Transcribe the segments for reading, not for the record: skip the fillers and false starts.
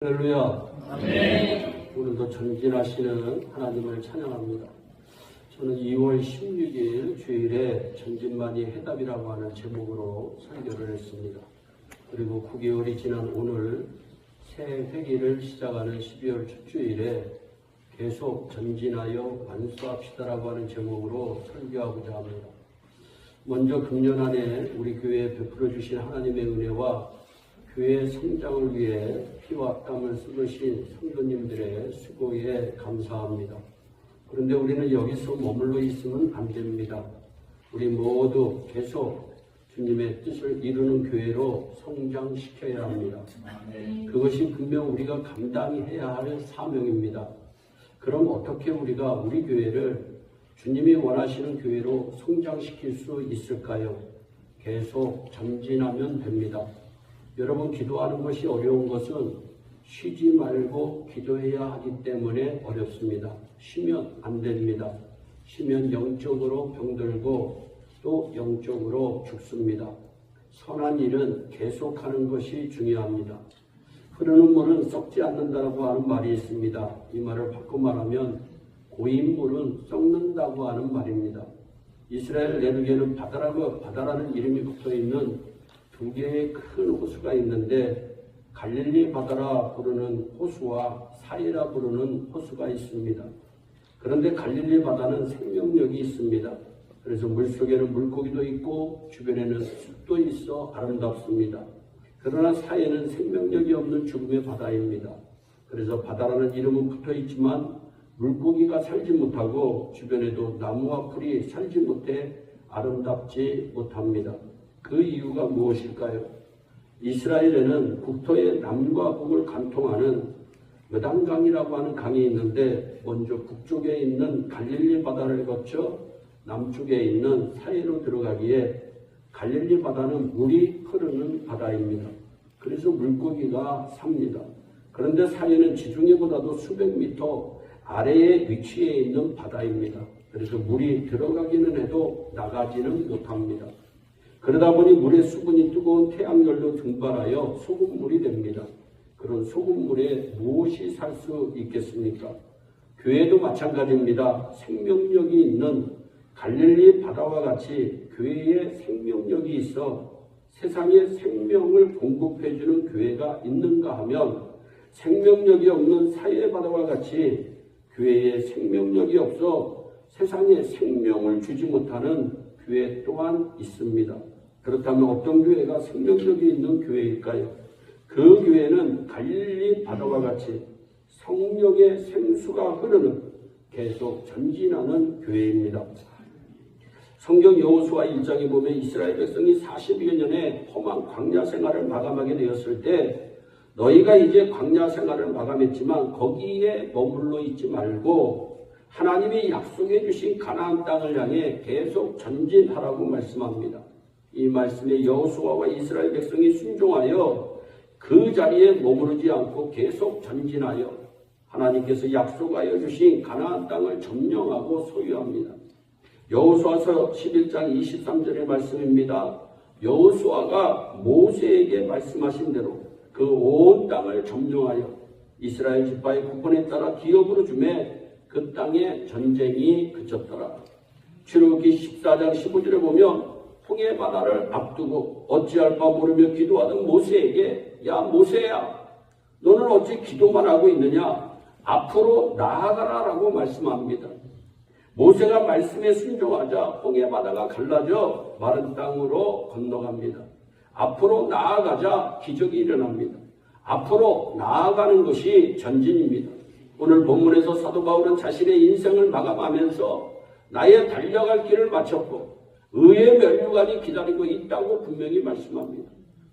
할렐루야. 아멘. 오늘도 전진하시는 하나님을 찬양합니다. 저는 2월 16일 주일에 전진만이 해답이라고 하는 제목으로 설교를 했습니다. 그리고 9개월이 지난 오늘 새 회기를 시작하는 12월 첫 주일에 계속 전진하여 완수합시다라고 하는 제목으로 설교하고자 합니다. 먼저 금년 안에 우리 교회에 베풀어 주신 하나님의 은혜와 교회 성장을 위해 피와 땀을 쏟으신 성도님들의 수고에 감사합니다. 그런데 우리는 여기서 머물러 있으면 안 됩니다. 우리 모두 계속 주님의 뜻을 이루는 교회로 성장시켜야 합니다. 그것이 분명 우리가 감당해야 할 사명입니다. 그럼 어떻게 우리가 우리 교회를 주님이 원하시는 교회로 성장시킬 수 있을까요? 계속 전진하면 됩니다. 여러분, 기도하는 것이 어려운 것은 쉬지 말고 기도해야 하기 때문에 어렵습니다. 쉬면 안 됩니다. 쉬면 영적으로 병들고 또 영적으로 죽습니다. 선한 일은 계속하는 것이 중요합니다. 흐르는 물은 썩지 않는다고 하는 말이 있습니다. 이 말을 바꿔 말하면 고인 물은 썩는다고 하는 말입니다. 이스라엘 내륙에는 바다라는 이름이 붙어있는 두 개의 큰 호수가 있는데 갈릴리 바다라 부르는 호수와 사이라 부르는 호수가 있습니다. 그런데 갈릴리 바다는 생명력이 있습니다. 그래서 물속에는 물고기도 있고 주변에는 숲도 있어 아름답습니다. 그러나 사이는 생명력이 없는 죽음의 바다입니다. 그래서 바다라는 이름은 붙어있지만 물고기가 살지 못하고 주변에도 나무와 풀이 살지 못해 아름답지 못합니다. 그 이유가 무엇일까요? 이스라엘에는 국토의 남과 북을 관통하는 요단강이라고 하는 강이 있는데 먼저 북쪽에 있는 갈릴리 바다를 거쳐 남쪽에 있는 사이로 들어가기에 갈릴리 바다는 물이 흐르는 바다입니다. 그래서 물고기가 삽니다. 그런데 사이는 지중해보다도 수백 미터 아래에 위치해 있는 바다입니다. 그래서 물이 들어가기는 해도 나가지는 못합니다. 그러다 보니 물의 수분이 뜨거운 태양열로 등발하여 소금물이 됩니다. 그런 소금물에 무엇이 살 수 있겠습니까? 교회도 마찬가지입니다. 생명력이 있는 갈릴리 바다와 같이 교회에 생명력이 있어 세상에 생명을 공급해주는 교회가 있는가 하면 생명력이 없는 사회 바다와 같이 교회에 생명력이 없어 세상에 생명을 주지 못하는 교회 또한 있습니다. 그렇다면 어떤 교회가 생명력이 있는 교회일까요? 그 교회는 갈릴리 바다와 같이 성령의 생수가 흐르는 계속 전진하는 교회입니다. 성경 여호수아 1장에 보면 이스라엘 백성이 40여 년의 험한 광야 생활을 마감하게 되었을 때 너희가 이제 광야 생활을 마감했지만 거기에 머물러 있지 말고 하나님이 약속해 주신 가나안 땅을 향해 계속 전진하라고 말씀합니다. 이 말씀에 여호수아와 이스라엘 백성이 순종하여 그 자리에 머무르지 않고 계속 전진하여 하나님께서 약속하여 주신 가나안 땅을 점령하고 소유합니다. 여호수아서 11장 23절의 말씀입니다. 여호수아가 모세에게 말씀하신 대로 그 온 땅을 점령하여 이스라엘 지파의 국본에 따라 기업으로 주매 그 땅에 전쟁이 그쳤더라. 출애굽기 14장 15절에 보면 홍해 바다를 앞두고 어찌할 바 모르며 기도하던 모세에게 야 모세야 너는 어찌 기도만 하고 있느냐 앞으로 나아가라라고 말씀합니다. 모세가 말씀에 순종하자 홍해 바다가 갈라져 마른 땅으로 건너갑니다. 앞으로 나아가자 기적이 일어납니다. 앞으로 나아가는 것이 전진입니다. 오늘 본문에서 사도 바울은 자신의 인생을 마감하면서 나의 달려갈 길을 마쳤고 의의 면류관이 기다리고 있다고 분명히 말씀합니다.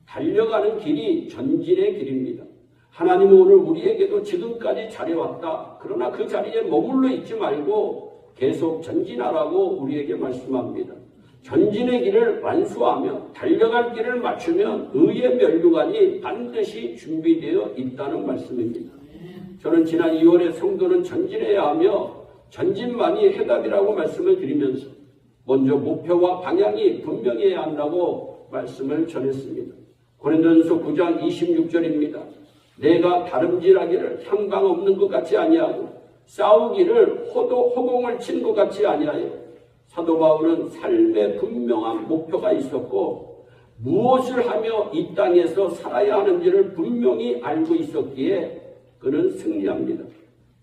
달려가는 길이 전진의 길입니다. 하나님은 오늘 우리에게도 지금까지 잘해왔다. 그러나 그 자리에 머물러 있지 말고 계속 전진하라고 우리에게 말씀합니다. 전진의 길을 완수하며 달려갈 길을 맞추면 의의 면류관이 반드시 준비되어 있다는 말씀입니다. 저는 지난 2월에 성도는 전진해야 하며 전진만이 해답이라고 말씀을 드리면서 먼저 목표와 방향이 분명해야 한다고 말씀을 전했습니다. 고린도전서 9장 26절입니다. 내가 다름질하기를 향방 없는 것 같이 아니하고 싸우기를 호공을 친 것 같이 아니하여 사도 바울은 삶의 분명한 목표가 있었고 무엇을 하며 이 땅에서 살아야 하는지를 분명히 알고 있었기에 그는 승리합니다.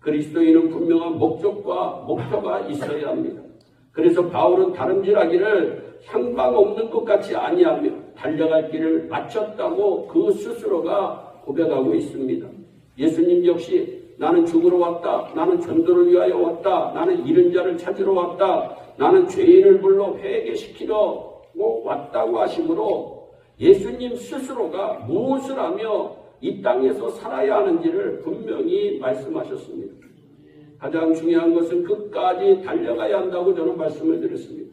그리스도인은 분명한 목적과 목표가 있어야 합니다. 그래서 바울은 다름질하기를 향방 없는 것 같이 아니하며 달려갈 길을 마쳤다고 그 스스로가 고백하고 있습니다. 예수님 역시 나는 죽으러 왔다. 나는 전도를 위하여 왔다. 나는 잃은 자를 찾으러 왔다. 나는 죄인을 불러 회개시키러 왔다고 하시므로 예수님 스스로가 무엇을 하며 이 땅에서 살아야 하는지를 분명히 말씀하셨습니다. 가장 중요한 것은 끝까지 달려가야 한다고 저는 말씀을 드렸습니다.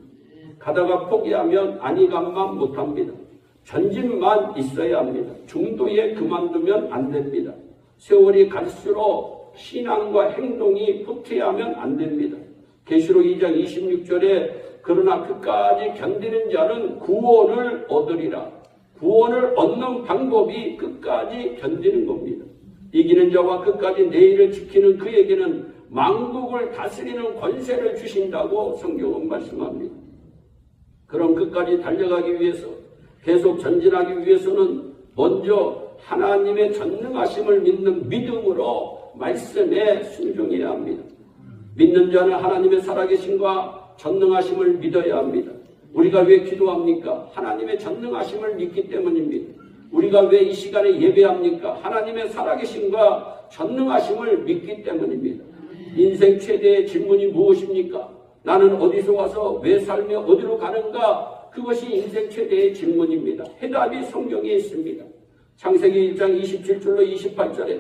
가다가 포기하면 안위감만 못합니다. 전진만 있어야 합니다. 중도에 그만두면 안 됩니다. 세월이 갈수록 신앙과 행동이 후퇴하면 안 됩니다. 계시록 2장 26절에 그러나 끝까지 견디는 자는 구원을 얻으리라. 구원을 얻는 방법이 끝까지 견디는 겁니다. 이기는 자와 끝까지 내일을 지키는 그에게는 만국을 다스리는 권세를 주신다고 성경은 말씀합니다. 그럼 끝까지 달려가기 위해서 계속 전진하기 위해서는 먼저 하나님의 전능하심을 믿는 믿음으로 말씀에 순종해야 합니다. 믿는 자는 하나님의 살아계심과 전능하심을 믿어야 합니다. 우리가 왜 기도합니까? 하나님의 전능하심을 믿기 때문입니다. 우리가 왜 이 시간에 예배합니까? 하나님의 살아계심과 전능하심을 믿기 때문입니다. 인생 최대의 질문이 무엇입니까? 나는 어디서 와서 왜 살며 어디로 가는가? 그것이 인생 최대의 질문입니다. 해답이 성경에 있습니다. 창세기 1장 27절로 28절에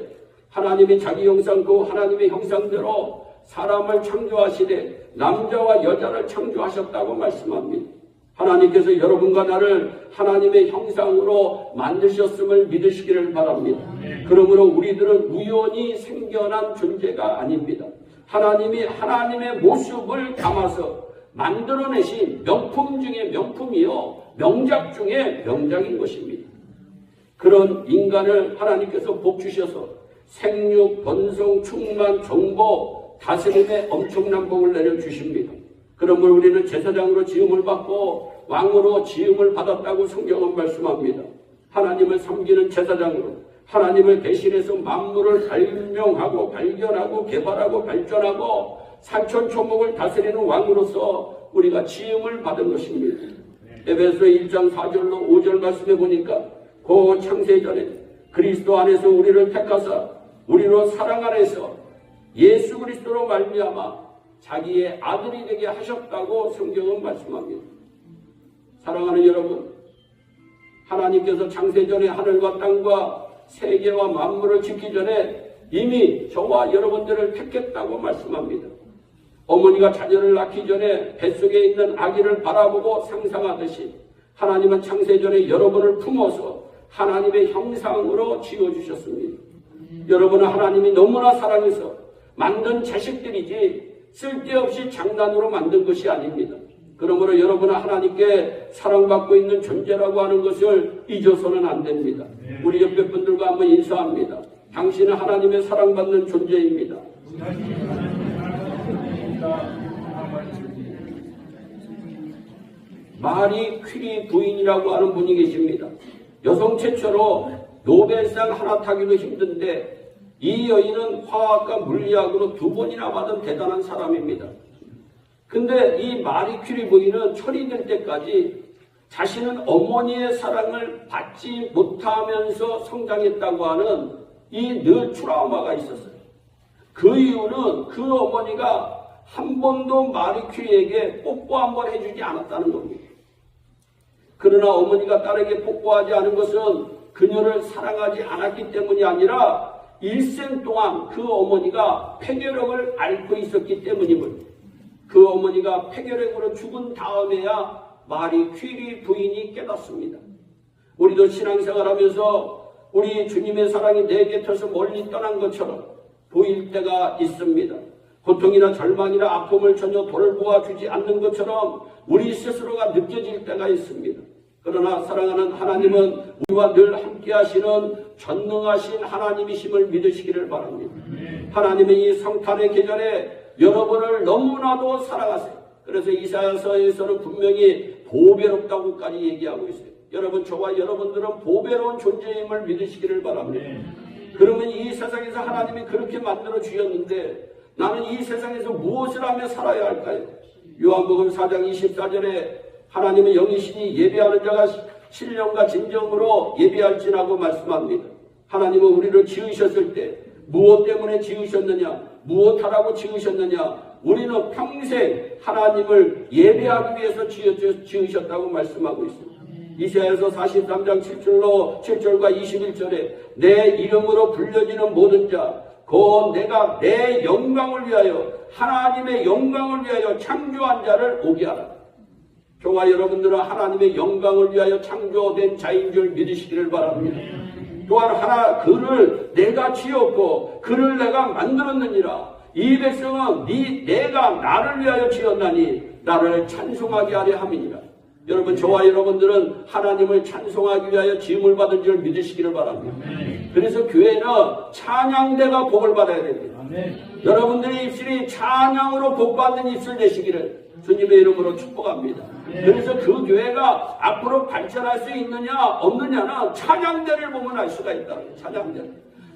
하나님이 자기 형상 그 하나님의 형상대로 사람을 창조하시되 남자와 여자를 창조하셨다고 말씀합니다. 하나님께서 여러분과 나를 하나님의 형상으로 만드셨음을 믿으시기를 바랍니다. 그러므로 우리들은 우연히 생겨난 존재가 아닙니다. 하나님이 하나님의 모습을 담아서 만들어내신 명품 중에 명품이요 명작 중에 명작인 것입니다. 그런 인간을 하나님께서 복 주셔서 생육, 번성, 충만, 정보, 다스림에 엄청난 복을 내려주십니다. 그러므로 우리는 제사장으로 지음을 받고 왕으로 지음을 받았다고 성경은 말씀합니다. 하나님을 섬기는 제사장으로 하나님을 대신해서 만물을 발명하고 발견하고 개발하고 발전하고 산천초목을 다스리는 왕으로서 우리가 지음을 받은 것입니다. 에베소 1장 4절로 5절 말씀해 보니까 그 창세전에 그리스도 안에서 우리를 택하사 우리로 사랑 안에서 예수 그리스도로 말미암아 자기의 아들이 되게 하셨다고 성경은 말씀합니다. 사랑하는 여러분, 하나님께서 창세전에 하늘과 땅과 세계와 만물을 짓기 전에 이미 저와 여러분들을 택했다고 말씀합니다. 어머니가 자녀를 낳기 전에 뱃속에 있는 아기를 바라보고 상상하듯이 하나님은 창세전에 여러분을 품어서 하나님의 형상으로 지어주셨습니다. 여러분은 하나님이 너무나 사랑해서 만든 자식들이지 쓸데없이 장난으로 만든 것이 아닙니다. 그러므로 여러분은 하나님께 사랑받고 있는 존재라고 하는 것을 잊어서는 안 됩니다. 우리 옆에 분들과 한번 인사합니다. 당신은 하나님의 사랑받는 존재입니다. 마리 퀴리 부인이라고 하는 분이 계십니다. 여성 최초로 노벨상 하나 타기도 힘든데 이 여인은 화학과 물리학으로 2번이나 받은 대단한 사람입니다. 근데 이 마리 퀴리 부인은 철이 들 때까지 자신은 어머니의 사랑을 받지 못하면서 성장했다고 하는 이 늘 트라우마가 있었어요. 그 이유는 그 어머니가 한 번도 마리 퀴리에게 뽀뽀 한 번 해주지 않았다는 겁니다. 그러나 어머니가 딸에게 뽀뽀하지 않은 것은 그녀를 사랑하지 않았기 때문이 아니라 일생 동안 그 어머니가 폐결핵을 앓고 있었기 때문임을, 그 어머니가 폐결핵으로 죽은 다음에야 마리 퀴리 부인이 깨닫습니다. 우리도 신앙생활하면서 우리 주님의 사랑이 내 곁에서 멀리 떠난 것처럼 보일 때가 있습니다. 고통이나 절망이나 아픔을 전혀 돌보아 주지 않는 것처럼 우리 스스로가 느껴질 때가 있습니다. 그러나 사랑하는 하나님은 우리와 늘 함께 하시는 전능하신 하나님이심을 믿으시기를 바랍니다. 하나님은 이 성탄의 계절에 여러분을 너무나도 사랑하세요. 그래서 이사야서에서는 분명히 보배롭다고까지 얘기하고 있어요. 여러분, 저와 여러분들은 보배로운 존재임을 믿으시기를 바랍니다. 그러면 이 세상에서 하나님이 그렇게 만들어 주셨는데 나는 이 세상에서 무엇을 하며 살아야 할까요? 요한복음 4장 24절에 하나님은 영이시니 예배하는 자가 신령과 진정으로 예배할지라고 말씀합니다. 하나님은 우리를 지으셨을 때 무엇 때문에 지으셨느냐, 무엇하라고 지으셨느냐, 우리는 평생 하나님을 예배하기 위해서 지으셨다고 말씀하고 있습니다. 이사야서 43장 7절과 21절에 내 이름으로 불려지는 모든 자 곧 내가 내 영광을 위하여 하나님의 영광을 위하여 창조한 자를 오게 하라. 저와 여러분들은 하나님의 영광을 위하여 창조된 자인 줄 믿으시기를 바랍니다. 또한 그를 내가 지었고 그를 내가 만들었느니라. 이 백성은 내가 나를 위하여 지었나니 나를 찬송하게 하려 함이니라. 여러분, 저와 여러분들은 하나님을 찬송하기 위하여 지음을 받은 줄 믿으시기를 바랍니다. 그래서 교회는 찬양대가 복을 받아야 됩니다. 여러분들의 입술이 찬양으로 복받는 입술 되시기를 주님의 이름으로 축복합니다. 그래서 그 교회가 앞으로 발전할 수 있느냐 없느냐는 찬양대를 보면 알 수가 있다.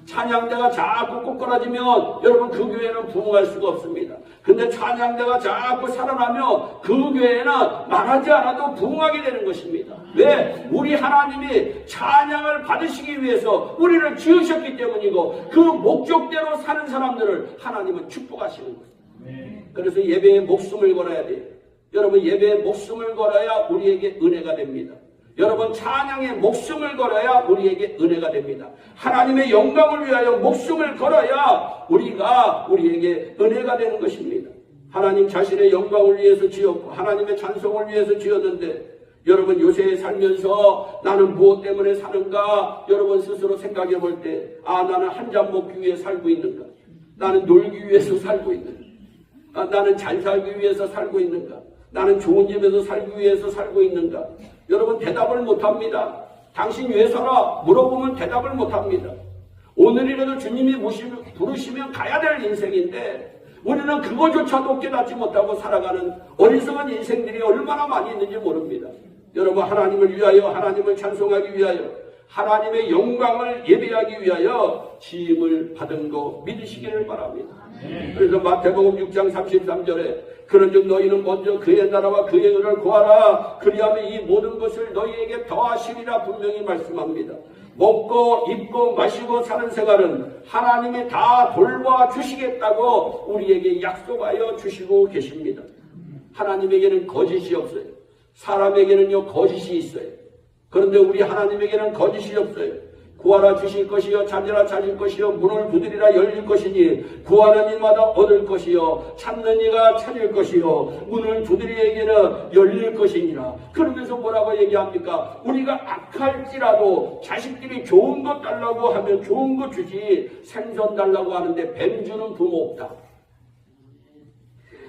찬양대가 자꾸 꼬꾸라지면 여러분 그 교회는 부흥할 수가 없습니다. 근데 찬양대가 자꾸 살아나면 그 교회는 말하지 않아도 부흥하게 되는 것입니다. 왜? 우리 하나님이 찬양을 받으시기 위해서 우리를 지으셨기 때문이고 그 목적대로 사는 사람들을 하나님은 축복하시는 것입니다. 그래서 예배에 목숨을 걸어야 돼요. 여러분, 예배에 목숨을 걸어야 우리에게 은혜가 됩니다. 여러분, 찬양에 목숨을 걸어야 우리에게 은혜가 됩니다. 하나님의 영광을 위하여 목숨을 걸어야 우리에게 은혜가 되는 것입니다. 하나님 자신의 영광을 위해서 지었고 하나님의 찬송을 위해서 지었는데 여러분, 요새 살면서 나는 무엇 때문에 사는가 여러분 스스로 생각해 볼 때 나는 한 잔 먹기 위해 살고 있는가? 나는 놀기 위해서 살고 있는가? 나는 잘 살기 위해서 살고 있는가? 나는 좋은 집에서 살기 위해서 살고 있는가? 여러분, 대답을 못합니다. 당신 왜 살아? 물어보면 대답을 못합니다. 오늘이라도 주님이 부르시면 가야 될 인생인데 우리는 그거조차도 깨닫지 못하고 살아가는 어리석은 인생들이 얼마나 많이 있는지 모릅니다. 여러분, 하나님을 위하여, 하나님을 찬송하기 위하여, 하나님의 영광을 예배하기 위하여 지음을 받은 거 믿으시기를 바랍니다. 그래서 마태복음 6장 33절에 그런즉 너희는 먼저 그의 나라와 그의 의를 구하라. 그리하면 이 모든 것을 너희에게 더하시리라 분명히 말씀합니다. 먹고 입고 마시고 사는 생활은 하나님이 다 돌봐 주시겠다고 우리에게 약속하여 주시고 계십니다. 하나님에게는 거짓이 없어요. 사람에게는요 거짓이 있어요. 그런데 우리 하나님에게는 거짓이 없어요. 구하라 주실 것이요 찾으라 찾을 것이요 문을 두드리라 열릴 것이니 구하는 이마다 얻을 것이요 찾는 이가 찾을 것이요 문을 두드리에게는 열릴 것이니라. 그러면서 뭐라고 얘기합니까? 우리가 악할지라도 자식들이 좋은 것 달라고 하면 좋은 것 주지 생선 달라고 하는데 뱀 주는 부모 없다.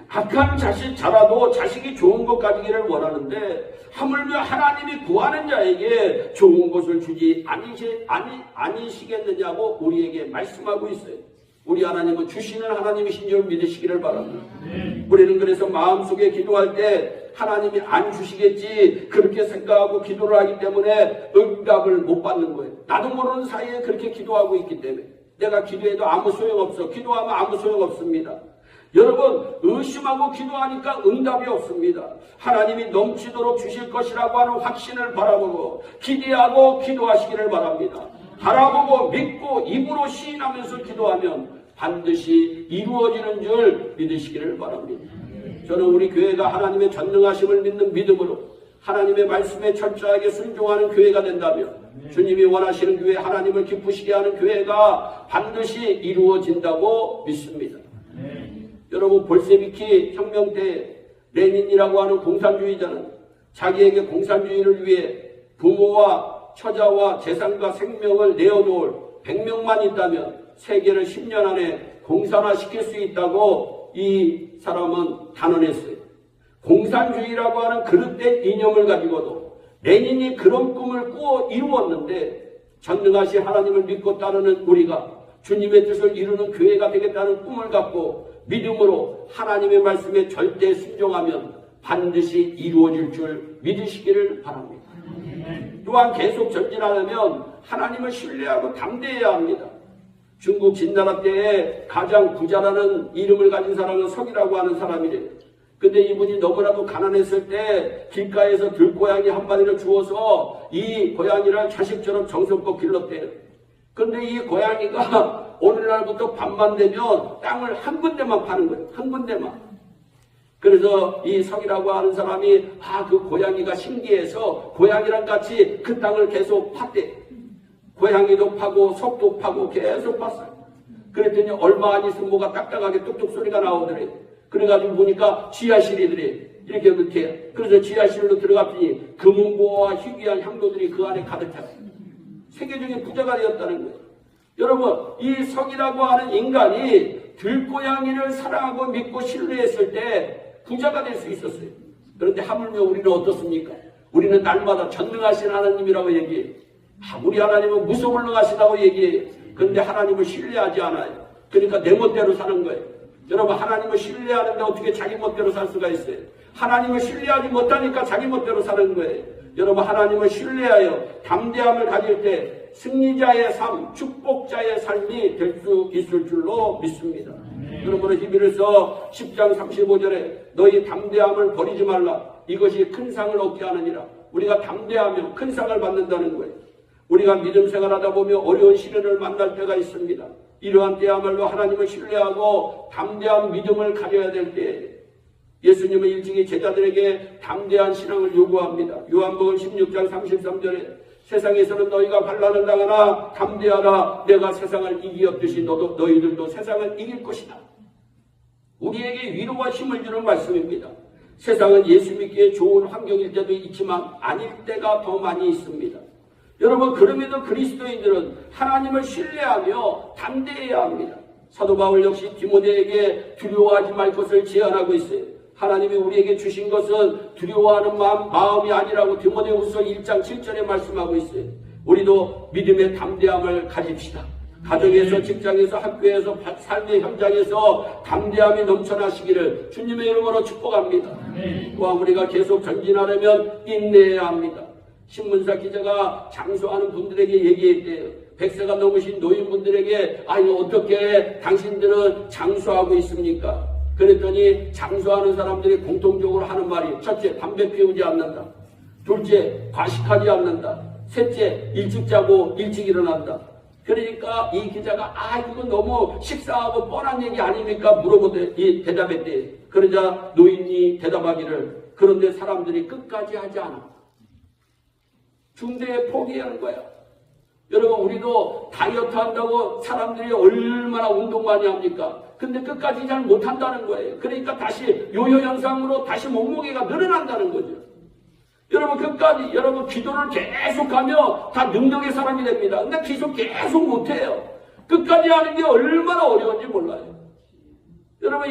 악한 자식 자라도 자식이 좋은 것 가지기를 원하는데 하물며 하나님이 구하는 자에게 좋은 것을 주지 아니시겠느냐고 우리에게 말씀하고 있어요. 우리 하나님은 주시는 하나님이신 줄 믿으시기를 바랍니다. 우리는 그래서 마음속에 기도할 때 하나님이 안 주시겠지 그렇게 생각하고 기도를 하기 때문에 응답을 못 받는 거예요. 나도 모르는 사이에 그렇게 기도하고 있기 때문에 내가 기도해도 아무 소용없어. 기도하면 아무 소용없습니다. 여러분, 의심하고 기도하니까 응답이 없습니다. 하나님이 넘치도록 주실 것이라고 하는 확신을 바라보고 기대하고 기도하시기를 바랍니다. 바라보고 믿고 입으로 시인하면서 기도하면 반드시 이루어지는 줄 믿으시기를 바랍니다. 저는 우리 교회가 하나님의 전능하심을 믿는 믿음으로 하나님의 말씀에 철저하게 순종하는 교회가 된다면 주님이 원하시는 교회, 하나님을 기쁘시게 하는 교회가 반드시 이루어진다고 믿습니다. 여러분, 볼세비키 혁명 때 레닌이라고 하는 공산주의자는 자기에게 공산주의를 위해 부모와 처자와 재산과 생명을 내어놓을 100명만 있다면 세계를 10년 안에 공산화시킬 수 있다고 이 사람은 단언했어요. 공산주의라고 하는 그릇된 이념을 가지고도 레닌이 그런 꿈을 꾸어 이루었는데 전능하신 하나님을 믿고 따르는 우리가 주님의 뜻을 이루는 교회가 되겠다는 꿈을 갖고 믿음으로 하나님의 말씀에 절대 순종하면 반드시 이루어질 줄 믿으시기를 바랍니다. 또한 계속 전진하려면 하나님을 신뢰하고 담대해야 합니다. 중국 진나라 때에 가장 부자라는 이름을 가진 사람은 석이라고 하는 사람이래요. 근데 이분이 너무나도 가난했을 때 길가에서 들고양이 한 마리를 주어서 이 고양이를 자식처럼 정성껏 길렀대요. 근데 이 고양이가 어느 날부터 밤만 되면 땅을 한 군데만 파는 거예요. 한 군데만. 그래서 이 석이라고 하는 사람이 그 고양이가 신기해서 고양이랑 같이 그 땅을 계속 팠대. 고양이도 파고 석도 파고 계속 팠어요. 그랬더니 얼마 안 있으면 뭐가 딱딱하게 뚝뚝 소리가 나오더래. 그래가지고 보니까 지하실이더래. 이렇게 밑에. 그래서 지하실로 들어갔더니 금은보와 희귀한 향도들이 그 안에 가득 찼어요. 세계적인 부자가 되었다는 거예요. 여러분, 이 석이라고 하는 인간이 들고양이를 사랑하고 믿고 신뢰했을 때 부자가 될 수 있었어요. 그런데 하물며 우리는 어떻습니까? 우리는 날마다 전능하신 하나님이라고 얘기해요. 우리 하나님은 무소불능하시다고 얘기해요. 그런데 하나님을 신뢰하지 않아요. 그러니까 내 멋대로 사는 거예요. 여러분, 하나님을 신뢰하는데 어떻게 자기 멋대로 살 수가 있어요? 하나님을 신뢰하지 못하니까 자기 멋대로 사는 거예요. 여러분, 하나님을 신뢰하여 담대함을 가질 때 승리자의 삶, 축복자의 삶이 될 수 있을 줄로 믿습니다. 여러분, 히브리서 10장 35절에 너희 담대함을 버리지 말라. 이것이 큰 상을 얻게 하느니라. 우리가 담대하면 큰 상을 받는다는 거예요. 우리가 믿음 생활하다 보면 어려운 시련을 만날 때가 있습니다. 이러한 때야말로 하나님을 신뢰하고 담대한 믿음을 가져야 될 때 예수님은 일찍이 제자들에게 담대한 신앙을 요구합니다. 요한복음 16장 33절에 세상에서는 너희가 반란을 당하나 담대하라. 내가 세상을 이기었듯이 너희들도 세상을 이길 것이다. 우리에게 위로와 힘을 주는 말씀입니다. 세상은 예수 믿기에 좋은 환경일 때도 있지만 아닐 때가 더 많이 있습니다. 여러분, 그럼에도 그리스도인들은 하나님을 신뢰하며 담대해야 합니다. 사도 바울 역시 디모데에게 두려워하지 말 것을 제안하고 있어요. 하나님이 우리에게 주신 것은 두려워하는 마음이 아니라고 디모데후서 1장 7절에 말씀하고 있어요. 우리도 믿음의 담대함을 가집시다. 가정에서, 직장에서, 학교에서, 삶의 현장에서 담대함이 넘쳐나시기를 주님의 이름으로 축복합니다. 또한 우리가 계속 전진하려면 인내해야 합니다. 신문사 기자가 장수하는 분들에게 얘기했대요. 100세가 넘으신 노인분들에게 어떻게 당신들은 장수하고 있습니까? 그랬더니 장수하는 사람들이 공통적으로 하는 말이 첫째, 담배 피우지 않는다. 둘째, 과식하지 않는다. 셋째, 일찍 자고 일찍 일어난다. 그러니까 이 기자가 이거 너무 식상하고 뻔한 얘기 아닙니까? 대답했대요. 그러자 노인이 대답하기를 그런데 사람들이 끝까지 하지 않아. 중대에 포기하는 거야. 여러분, 우리도 다이어트 한다고 사람들이 얼마나 운동 많이 합니까? 근데 끝까지 잘 못한다는 거예요. 그러니까 다시 요요 현상으로 다시 몸무게가 늘어난다는 거죠. 여러분, 끝까지 여러분 기도를 계속하며 다 능력의 사람이 됩니다. 근데 계속 못해요. 끝까지 하는 게 얼마나 어려운지 몰라요. 여러분,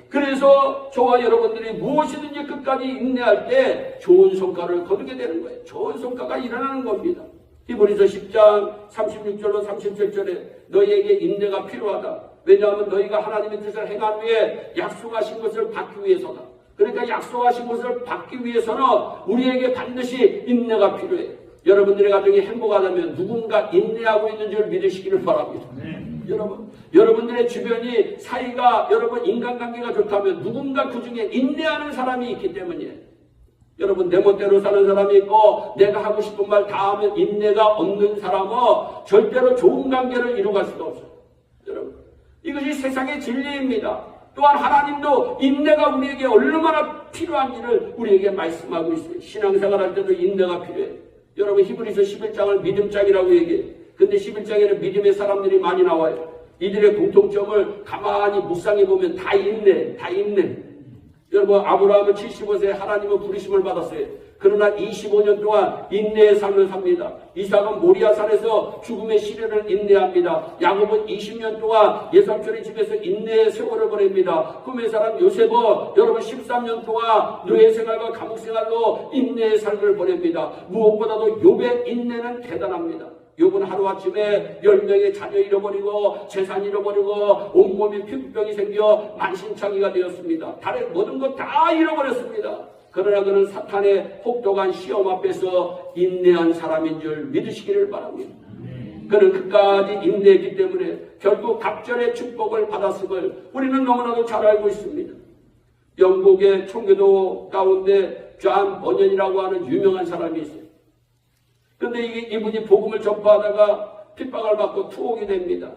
그래서 저와 여러분들이 무엇이든지 끝까지 인내할 때 좋은 성과를 거두게 되는 거예요. 좋은 성과가 일어나는 겁니다. 히브리서 10장 36절로 37절에 너희에게 인내가 필요하다. 왜냐하면 너희가 하나님의 뜻을 행한 후에 약속하신 것을 받기 위해서다. 그러니까 약속하신 것을 받기 위해서는 우리에게 반드시 인내가 필요해요. 여러분들의 가정이 행복하다면 누군가 인내하고 있는 줄 믿으시기를 바랍니다. 여러분들의 주변이 사이가 인간관계가 좋다면 누군가 그 중에 인내하는 사람이 있기 때문이에요. 여러분, 내 멋대로 사는 사람이 있고 내가 하고 싶은 말 다 하면 인내가 없는 사람은 절대로 좋은 관계를 이루갈 수가 없어요. 여러분, 이것이 세상의 진리입니다. 또한 하나님도 인내가 우리에게 얼마나 필요한지를 우리에게 말씀하고 있어요. 신앙생활 할 때도 인내가 필요해요. 여러분, 히브리서 11장을 믿음장이라고 얘기해요. 근데 11장에는 믿음의 사람들이 많이 나와요. 이들의 공통점을 가만히 묵상해 보면 다 인내. 여러분, 아브라함은 75세에 하나님의 부르심을 받았어요. 그러나 25년 동안 인내의 삶을 삽니다. 이삭은 모리아산에서 죽음의 시련을 인내합니다. 야곱은 20년 동안 예삼촌의 집에서 인내의 세월을 보냅니다. 꿈의 사람 요셉은 여러분 13년 동안 노예 생활과 감옥 생활로 인내의 삶을 보냅니다. 무엇보다도 욥의 인내는 대단합니다. 욥은 하루아침에 10명의 자녀 잃어버리고 재산 잃어버리고 온몸에 피부병이 생겨 만신창이가 되었습니다. 다른 모든 것 다 잃어버렸습니다. 그러나 그는 사탄의 혹독한 시험 앞에서 인내한 사람인 줄 믿으시기를 바랍니다. 그는 끝까지 인내했기 때문에 결국 갑절의 축복을 받았음을 우리는 너무나도 잘 알고 있습니다. 영국의 청교도 가운데 존 버년이라고 하는 유명한 사람이 있어요. 그런데 이분이 복음을 전파하다가 핍박을 받고 투옥이 됩니다.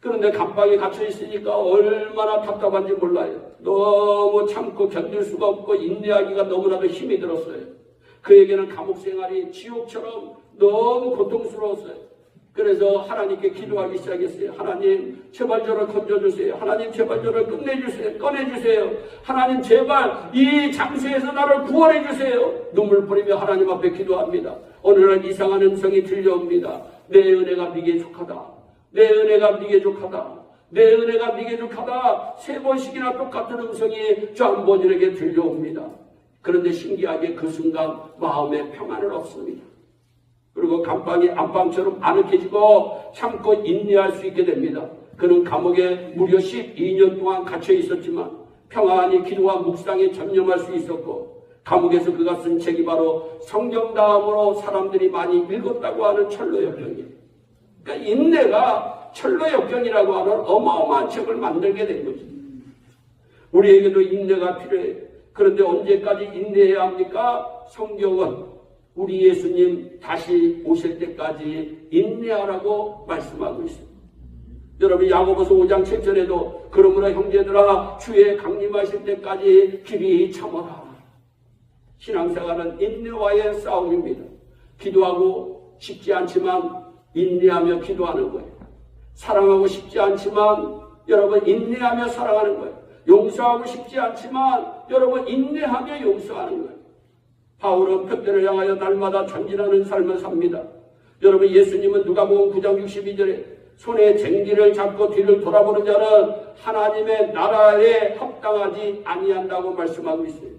그런데 감방에 갇혀 있으니까 얼마나 답답한지 몰라요. 너무 참고 견딜 수가 없고 인내하기가 너무나도 힘이 들었어요. 그에게는 감옥 생활이 지옥처럼 너무 고통스러웠어요. 그래서 하나님께 기도하기 시작했어요. 하나님 제발 저를 건져주세요. 하나님 제발 저를 끝내주세요. 꺼내주세요. 하나님 제발 이 장소에서 나를 구원해주세요. 눈물 뿌리며 하나님 앞에 기도합니다. 어느 날 이상한 음성이 들려옵니다. 내 은혜가 네게 족하다. 내 은혜가 네게 족하다. 내 은혜가 네게 족하다. 3번씩이나 똑같은 음성이 존 버년에게 들려옵니다. 그런데 신기하게 그 순간 마음에 평안을 얻습니다. 그리고 감방이 안방처럼 아늑해지고 참고 인내할 수 있게 됩니다. 그는 감옥에 무려 12년 동안 갇혀 있었지만 평안히 기도와 묵상에 전념할 수 있었고 감옥에서 그가 쓴 책이 바로 성경 다음으로 사람들이 많이 읽었다고 하는 철로역경이에요. 그러니까 인내가 철로역경이라고 하는 어마어마한 책을 만들게 된 거죠. 우리에게도 인내가 필요해요. 그런데 언제까지 인내해야 합니까? 성경은 우리 예수님 다시 오실 때까지 인내하라고 말씀하고 있습니다. 여러분 야고보서 5장 7절에도 그러므로 형제들아 주의 강림하실 때까지 길이 참아라. 신앙생활은 인내와의 싸움입니다. 기도하고 싶지 않지만 인내하며 기도하는 거예요. 사랑하고 싶지 않지만 여러분 인내하며 사랑하는 거예요. 용서하고 싶지 않지만 여러분 인내하며 용서하는 거예요. 바울은 표대를 향하여 날마다 전진하는 삶을 삽니다. 여러분 예수님은 누가복음 9장 62절에 손에 쟁기를 잡고 뒤를 돌아보는 자는 하나님의 나라에 합당하지 아니한다고 말씀하고 있어요.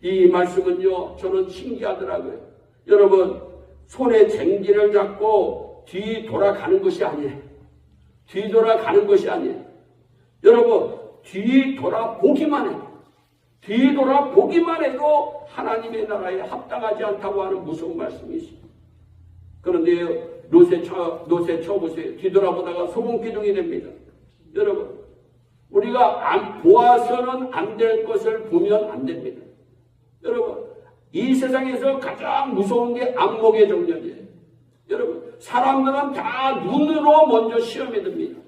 이 말씀은요 저는 신기하더라고요. 여러분 손에 쟁기를 잡고 뒤돌아가는 것이 아니에요. 뒤돌아가는 것이 아니에요. 여러분 뒤돌아보기만 해요. 뒤돌아보기만 해도 하나님의 나라에 합당하지 않다고 하는 무서운 말씀이 있습니다. 그런데 노새 쳐보세요. 뒤돌아보다가 소금기둥이 됩니다. 여러분 우리가 보아서는 안 될 것을 보면 안 됩니다. 여러분 이 세상에서 가장 무서운 게 안목의 정렬이에요. 여러분 사람들은 다 눈으로 먼저 시험에 듭니다.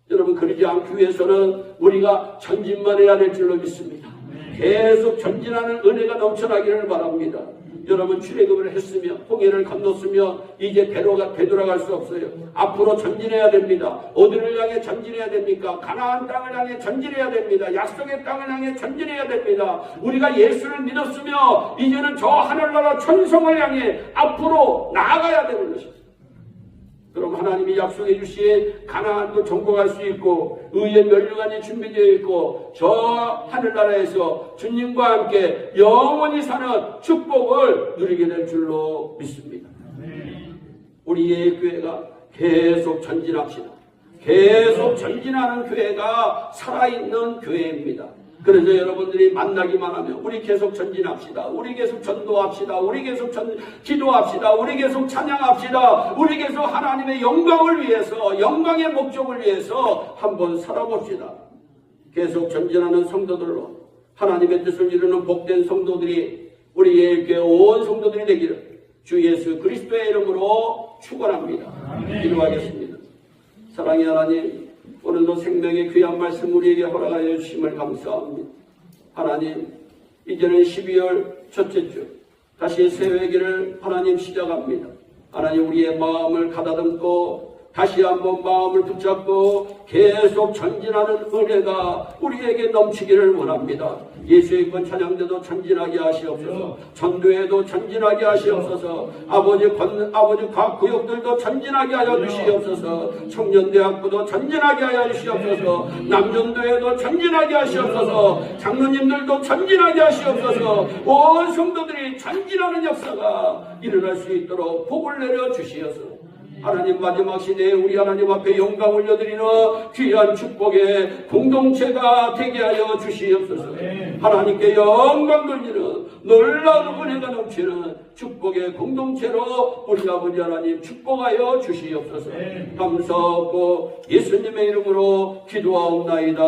여러분 그러지 않기 위해서는 우리가 전진만 해야 될 줄로 믿습니다. 계속 전진하는 은혜가 넘쳐나기를 바랍니다. 여러분 출애굽을 했으며 홍해를 건넜으며 이제 되돌아갈 수 없어요. 앞으로 전진해야 됩니다. 어디를 향해 전진해야 됩니까? 가나안 땅을 향해 전진해야 됩니다. 약속의 땅을 향해 전진해야 됩니다. 우리가 예수를 믿었으며 이제는 저 하늘나라 천성을 향해 앞으로 나아가야 되는 것입니다. 그럼 하나님이 약속해 주신 가나안도 정복할 수 있고 의의 면류관이 준비되어 있고 저 하늘나라에서 주님과 함께 영원히 사는 축복을 누리게 될 줄로 믿습니다. 우리의 교회가 계속 전진합시다. 계속 전진하는 교회가 살아있는 교회입니다. 그래서 여러분들이 만나기만 하면 우리 계속 전진합시다. 우리 계속 전도합시다. 우리 계속 기도합시다. 우리 계속 찬양합시다. 우리 계속 하나님의 영광을 위해서 영광의 목적을 위해서 한번 살아봅시다. 계속 전진하는 성도들로 하나님의 뜻을 이루는 복된 성도들이 우리 예일교회 온 성도들이 되기를 주 예수 그리스도의 이름으로 축원합니다. 기도하겠습니다. 사랑의 하나님, 오늘도 생명의 귀한 말씀 우리에게 허락하여 주심을 감사합니다. 하나님, 이제는 12월 첫째 주 다시 새 회기를 하나님 시작합니다. 하나님 우리의 마음을 가다듬고 다시 한번 마음을 붙잡고 계속 전진하는 은혜가 우리에게 넘치기를 원합니다. 예수의 권 찬양대도 전진하게 하시옵소서. 전도회도 전진하게 하시옵소서. 아버지 각 구역들도 전진하게 하여 주시옵소서. 청년대학부도 전진하게 하여 주시옵소서. 남전도회도 전진하게 하시옵소서. 장로님들도 전진하게 하시옵소서. 온 성도들이 전진하는 역사가 일어날 수 있도록 복을 내려 주시옵소서. 하나님, 마지막 시대에 우리 하나님 앞에 영광 올려드리는 귀한 축복의 공동체가 되게 하여 주시옵소서. 하나님께 영광 돌리는 놀라운 은혜가 넘치는 축복의 공동체로 우리 아버지 하나님 축복하여 주시옵소서. 감사하고 예수님의 이름으로 기도하옵나이다.